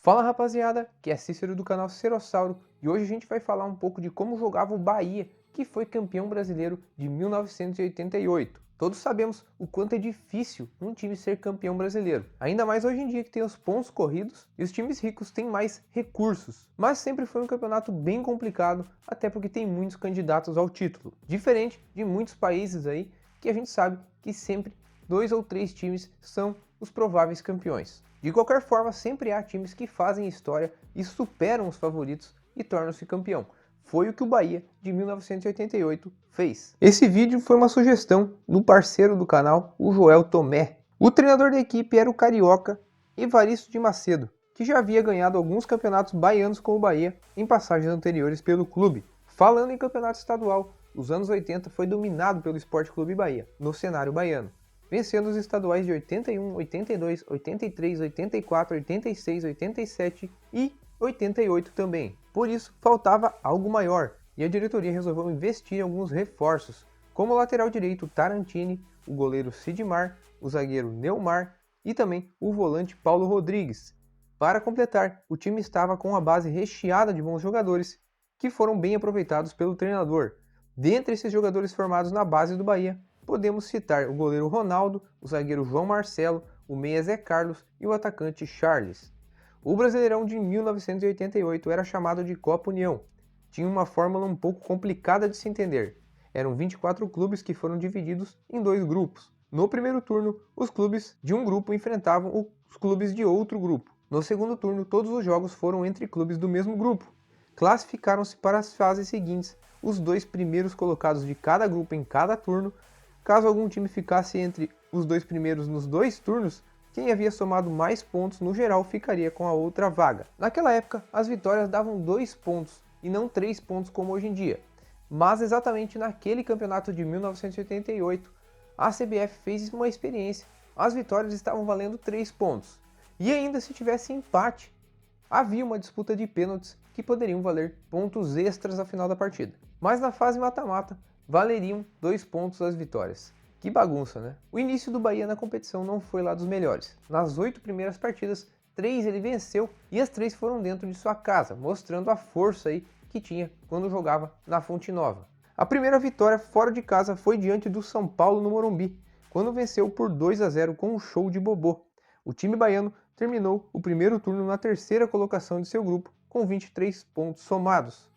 Fala rapaziada, que é Cícero do canal Cicerossauro e hoje a gente vai falar um pouco de como jogava o Bahia, que foi campeão brasileiro de 1988. Todos sabemos o quanto é difícil um time ser campeão brasileiro, ainda mais hoje em dia que tem os pontos corridos e os times ricos têm mais recursos. Mas sempre foi um campeonato bem complicado, até porque tem muitos candidatos ao título. Diferente de muitos países aí, que a gente sabe que sempre 2 ou 3 times são os prováveis campeões. De qualquer forma, sempre há times que fazem história e superam os favoritos e tornam-se campeão. Foi o que o Bahia de 1988 fez. Esse vídeo foi uma sugestão do parceiro do canal, o Joel Tomé. O treinador da equipe era o carioca Evaristo de Macedo, que já havia ganhado alguns campeonatos baianos com o Bahia em passagens anteriores pelo clube. Falando em campeonato estadual, os anos 80 foi dominado pelo Sport Clube Bahia, no cenário baiano, vencendo os estaduais de 81, 82, 83, 84, 86, 87 e 88 também. Por isso, faltava algo maior e a diretoria resolveu investir em alguns reforços, como o lateral direito Tarantini, o goleiro Sidmar, o zagueiro Neumar e também o volante Paulo Rodrigues. Para completar, o time estava com uma base recheada de bons jogadores que foram bem aproveitados pelo treinador. Dentre esses jogadores formados na base do Bahia, podemos citar o goleiro Ronaldo, o zagueiro João Marcelo, o meia Zé Carlos e o atacante Charles. O Brasileirão de 1988 era chamado de Copa União. Tinha uma fórmula um pouco complicada de se entender. Eram 24 clubes que foram divididos em 2 grupos. No primeiro turno, os clubes de um grupo enfrentavam os clubes de outro grupo. No segundo turno, todos os jogos foram entre clubes do mesmo grupo. Classificaram-se para as fases seguintes os 2 primeiros colocados de cada grupo em cada turno. Caso algum time ficasse entre os 2 primeiros nos 2 turnos, quem havia somado mais pontos no geral ficaria com a outra vaga. Naquela época, as vitórias davam 2 pontos e não 3 pontos como hoje em dia. Mas exatamente naquele campeonato de 1988, a CBF fez uma experiência. As vitórias estavam valendo 3 pontos. E ainda se tivesse empate, havia uma disputa de pênaltis que poderiam valer pontos extras ao final da partida. Mas na fase mata-mata, valeriam 2 pontos as vitórias. Que bagunça, né? O início do Bahia na competição não foi lá dos melhores. Nas 8 primeiras partidas, 3 ele venceu e as 3 foram dentro de sua casa, mostrando a força aí que tinha quando jogava na Fonte Nova. A primeira vitória fora de casa foi diante do São Paulo no Morumbi, quando venceu por 2-0 com um show de Bobô. O time baiano terminou o primeiro turno na terceira colocação de seu grupo, com 23 pontos somados.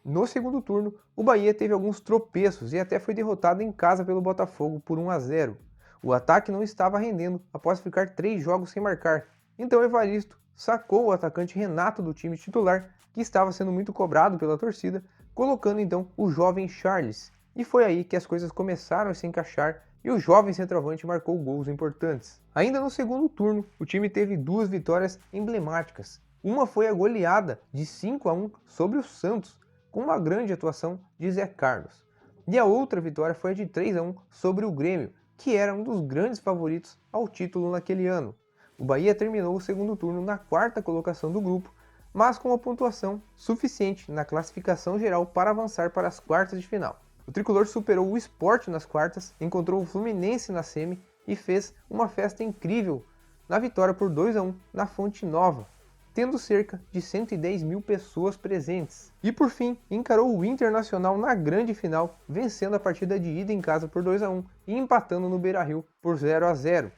No segundo turno, o Bahia teve alguns tropeços e até foi derrotado em casa pelo Botafogo por 1-0. O ataque não estava rendendo após ficar 3 jogos sem marcar, então Evaristo sacou o atacante Renato do time titular, que estava sendo muito cobrado pela torcida, colocando então o jovem Charles. E foi aí que as coisas começaram a se encaixar e o jovem centroavante marcou gols importantes. Ainda no segundo turno, o time teve 2 vitórias emblemáticas. Uma foi a goleada de 5-1 sobre o Santos, com uma grande atuação de Zé Carlos. E a outra vitória foi a de 3-1 sobre o Grêmio, que era um dos grandes favoritos ao título naquele ano. O Bahia terminou o segundo turno na 4ª colocação do grupo, mas com uma pontuação suficiente na classificação geral para avançar para as quartas de final. O tricolor superou o Sport nas quartas, encontrou o Fluminense na semi e fez uma festa incrível na vitória por 2-1 na Fonte Nova, tendo cerca de 110 mil pessoas presentes. E por fim, encarou o Internacional na grande final, vencendo a partida de ida em casa por 2-1 e empatando no Beira-Rio por 0-0.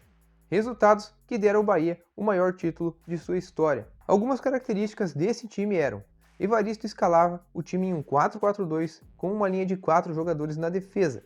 Resultados que deram ao Bahia o maior título de sua história. Algumas características desse time eram: Evaristo escalava o time em um 4-4-2 com uma linha de 4 jogadores na defesa,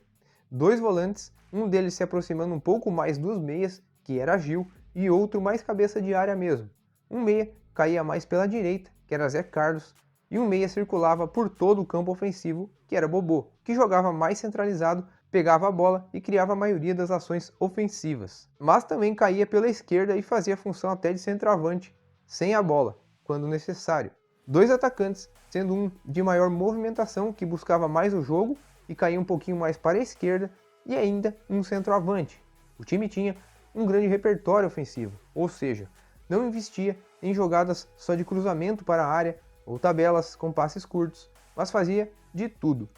2 volantes, um deles se aproximando um pouco mais dos meias, que era Gil, e outro mais cabeça de área mesmo. Um meia caía mais pela direita, que era Zé Carlos, e um meia circulava por todo o campo ofensivo, que era Bobô, que jogava mais centralizado, pegava a bola e criava a maioria das ações ofensivas. Mas também caía pela esquerda e fazia a função até de centroavante, sem a bola, quando necessário. 2 atacantes, sendo um de maior movimentação, que buscava mais o jogo e caía um pouquinho mais para a esquerda, e ainda um centroavante. O time tinha um grande repertório ofensivo, ou seja, não investia em jogadas só de cruzamento para a área ou tabelas com passes curtos, mas fazia de tudo.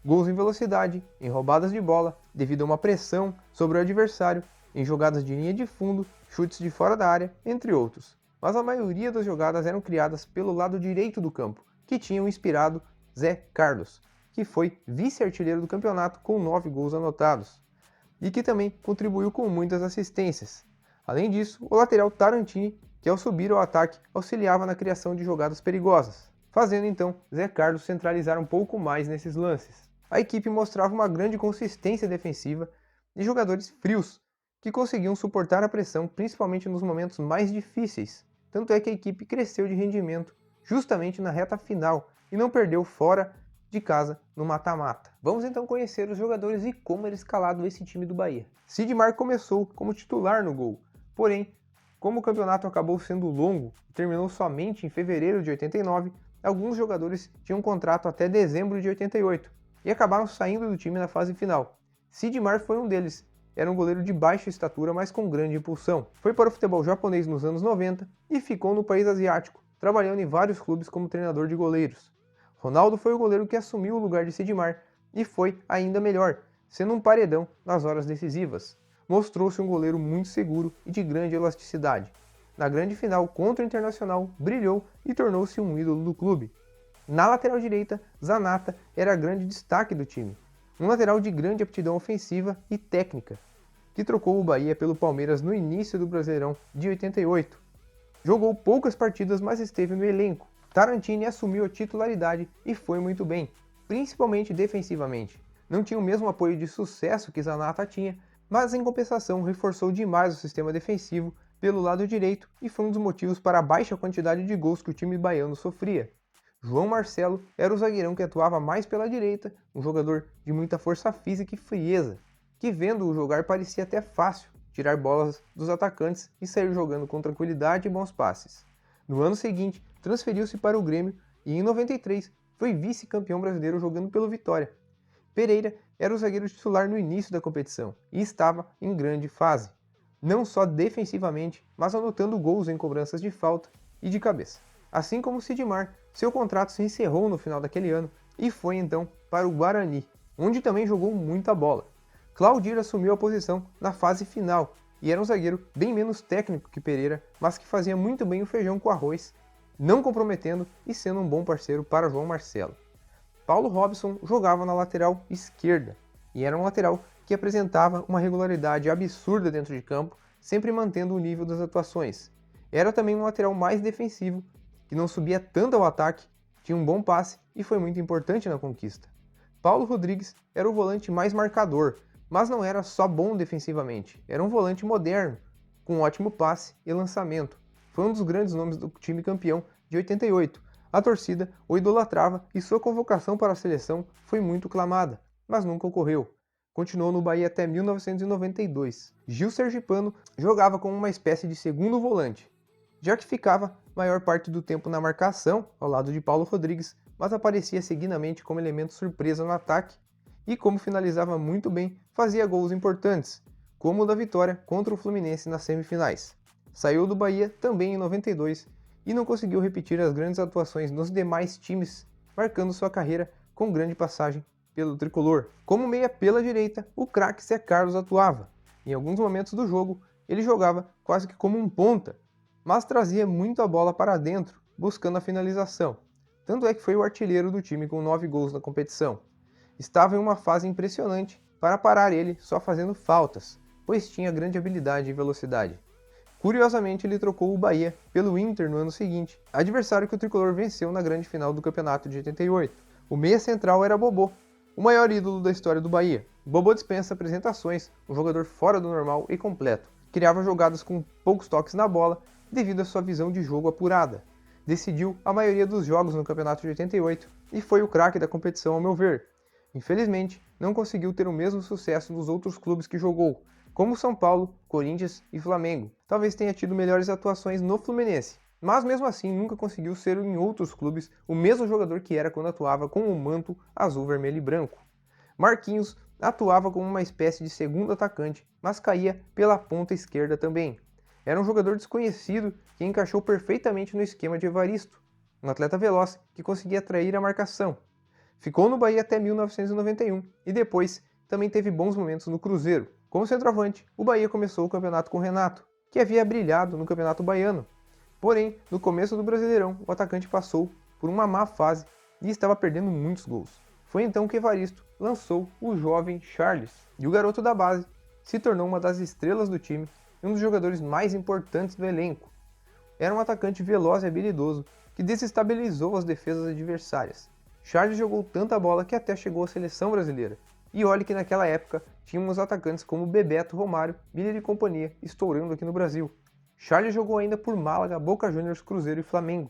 Gols em velocidade, em roubadas de bola, devido a uma pressão sobre o adversário, em jogadas de linha de fundo, chutes de fora da área, entre outros. mas a maioria das jogadas eram criadas pelo lado direito do campo, que tinha o inspirado Zé Carlos, que foi vice-artilheiro do campeonato com 9 gols anotados, e que também contribuiu com muitas assistências. Além disso, o lateral Tarantini, que ao subir ao ataque auxiliava na criação de jogadas perigosas, fazendo então Zé Carlos centralizar um pouco mais nesses lances. A equipe mostrava uma grande consistência defensiva e jogadores frios, que conseguiam suportar a pressão principalmente nos momentos mais difíceis. Tanto é que a equipe cresceu de rendimento justamente na reta final e não perdeu fora de casa no mata-mata. Vamos então conhecer os jogadores e como era escalado esse time do Bahia. Sidmar começou como titular no gol, porém, como o campeonato acabou sendo longo e terminou somente em fevereiro de 89, alguns jogadores tinham contrato até dezembro de 88 e acabaram saindo do time na fase final. Sidmar foi um deles. Era um goleiro de baixa estatura, mas com grande impulsão. Foi para o futebol japonês nos anos 90 e ficou no país asiático, trabalhando em vários clubes como treinador de goleiros. Ronaldo foi o goleiro que assumiu o lugar de Sidmar e foi ainda melhor, sendo um paredão nas horas decisivas. Mostrou-se um goleiro muito seguro e de grande elasticidade. Na grande final contra o Internacional, brilhou e tornou-se um ídolo do clube. Na lateral direita, Zanata era grande destaque do time. Um lateral de grande aptidão ofensiva e técnica, que trocou o Bahia pelo Palmeiras no início do Brasileirão de 88. Jogou poucas partidas, mas esteve no elenco. Tarantini assumiu a titularidade e foi muito bem, principalmente defensivamente. Não tinha o mesmo apoio de sucesso que Zanata tinha, mas em compensação reforçou demais o sistema defensivo pelo lado direito e foi um dos motivos para a baixa quantidade de gols que o time baiano sofria. João Marcelo era o zagueirão que atuava mais pela direita, um jogador de muita força física e frieza, que vendo-o jogar parecia até fácil tirar bolas dos atacantes e sair jogando com tranquilidade e bons passes. No ano seguinte, transferiu-se para o Grêmio e em 93 foi vice-campeão brasileiro jogando pelo Vitória. Pereira era o zagueiro titular no início da competição e estava em grande fase, não só defensivamente, mas anotando gols em cobranças de falta e de cabeça. Assim como Sidmar, seu contrato se encerrou no final daquele ano e foi então para o Guarani, onde também jogou muita bola. Claudir assumiu a posição na fase final e era um zagueiro bem menos técnico que Pereira, mas que fazia muito bem o feijão com arroz, não comprometendo e sendo um bom parceiro para João Marcelo. Paulo Robson jogava na lateral esquerda e era um lateral que apresentava uma regularidade absurda dentro de campo, sempre mantendo o nível das atuações. Era também um lateral mais defensivo, que não subia tanto ao ataque, tinha um bom passe e foi muito importante na conquista. Paulo Rodrigues era o volante mais marcador, mas não era só bom defensivamente, era um volante moderno, com um ótimo passe e lançamento. Foi um dos grandes nomes do time campeão de 88. A torcida o idolatrava e sua convocação para a seleção foi muito clamada, mas nunca ocorreu. Continuou no Bahia até 1992. Gil Sergipano jogava como uma espécie de segundo volante, já que ficava maior parte do tempo na marcação, ao lado de Paulo Rodrigues, mas aparecia seguidamente como elemento surpresa no ataque e, como finalizava muito bem, fazia gols importantes, como o da vitória contra o Fluminense nas semifinais. Saiu do Bahia também em 92 e não conseguiu repetir as grandes atuações nos demais times, marcando sua carreira com grande passagem pelo tricolor. Como meia pela direita, o craque Zé Carlos atuava. Em alguns momentos do jogo, ele jogava quase que como um ponta, mas trazia muito a bola para dentro, buscando a finalização. Tanto é que foi o artilheiro do time com 9 gols na competição. Estava em uma fase impressionante para parar ele só fazendo faltas, pois tinha grande habilidade e velocidade. Curiosamente, ele trocou o Bahia pelo Inter no ano seguinte, adversário que o tricolor venceu na grande final do campeonato de 88. O meia central era Bobô, o maior ídolo da história do Bahia. Bobô dispensa apresentações, um jogador fora do normal e completo. Criava jogadas com poucos toques na bola devido à sua visão de jogo apurada. Decidiu a maioria dos jogos no campeonato de 88 e foi o craque da competição ao meu ver. Infelizmente, não conseguiu ter o mesmo sucesso nos outros clubes que jogou, como São Paulo, Corinthians e Flamengo. Talvez tenha tido melhores atuações no Fluminense, mas mesmo assim nunca conseguiu ser em outros clubes o mesmo jogador que era quando atuava com o manto azul, vermelho e branco. Marquinhos atuava como uma espécie de segundo atacante, mas caía pela ponta esquerda também. Era um jogador desconhecido que encaixou perfeitamente no esquema de Evaristo, um atleta veloz que conseguia atrair a marcação. Ficou no Bahia até 1991 e depois também teve bons momentos no Cruzeiro. Como centroavante, o Bahia começou o campeonato com Renato, que havia brilhado no Campeonato Baiano. Porém, no começo do Brasileirão, o atacante passou por uma má fase e estava perdendo muitos gols. Foi então que Evaristo lançou o jovem Charles, e o garoto da base se tornou uma das estrelas do time e um dos jogadores mais importantes do elenco. Era um atacante veloz e habilidoso que desestabilizou as defesas adversárias. Charles jogou tanta bola que até chegou à seleção brasileira. E olhe que naquela época tínhamos atacantes como Bebeto, Romário, Miller e companhia estourando aqui no Brasil. Charles jogou ainda por Málaga, Boca Juniors, Cruzeiro e Flamengo.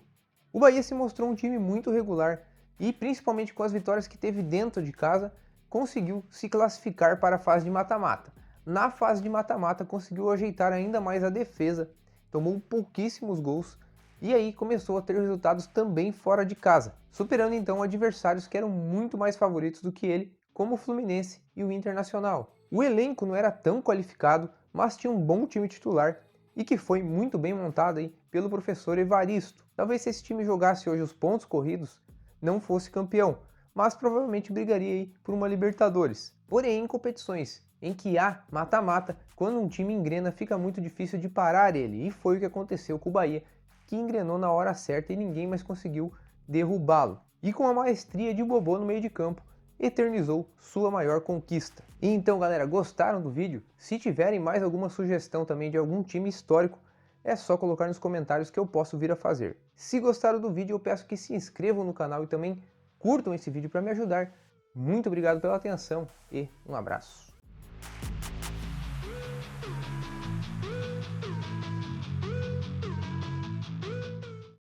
O Bahia se mostrou um time muito regular e, principalmente com as vitórias que teve dentro de casa, conseguiu se classificar para a fase de mata-mata. Na fase de mata-mata conseguiu ajeitar ainda mais a defesa, tomou pouquíssimos gols e aí começou a ter resultados também fora de casa, superando então adversários que eram muito mais favoritos do que ele, como o Fluminense e o Internacional. O elenco não era tão qualificado, mas tinha um bom time titular e que foi muito bem montado aí pelo professor Evaristo. Talvez se esse time jogasse hoje os pontos corridos, não fosse campeão, mas provavelmente brigaria aí por uma Libertadores. Porém, em competições em que há mata-mata, quando um time engrena fica muito difícil de parar ele, e foi o que aconteceu com o Bahia, que engrenou na hora certa e ninguém mais conseguiu derrubá-lo. E com a maestria de Bobô no meio de campo, eternizou sua maior conquista. E então, galera, gostaram do vídeo? Se tiverem mais alguma sugestão também de algum time histórico, é só colocar nos comentários que eu posso vir a fazer. Se gostaram do vídeo, eu peço que se inscrevam no canal e também curtam esse vídeo para me ajudar. Muito obrigado pela atenção e um abraço.